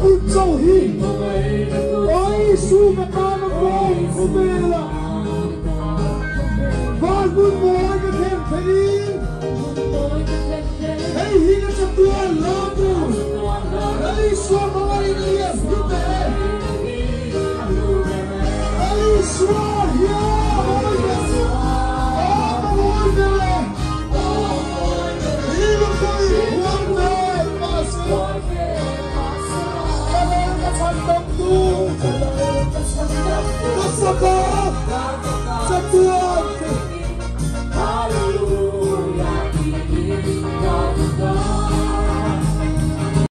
đi châu hi ôi su cái ta nó bom của mình là và buồn mỏi cái thêm phải đi hey hi cái chặt tiền lo tu hey xóa nó đi đi à giúp mẹ hey xóa ya ôi cái ôi cái hi nó phải buồn mẹ mà xóa Hãy subscribe cho kênh Ghiền Mì Gõ để không bỏ lỡ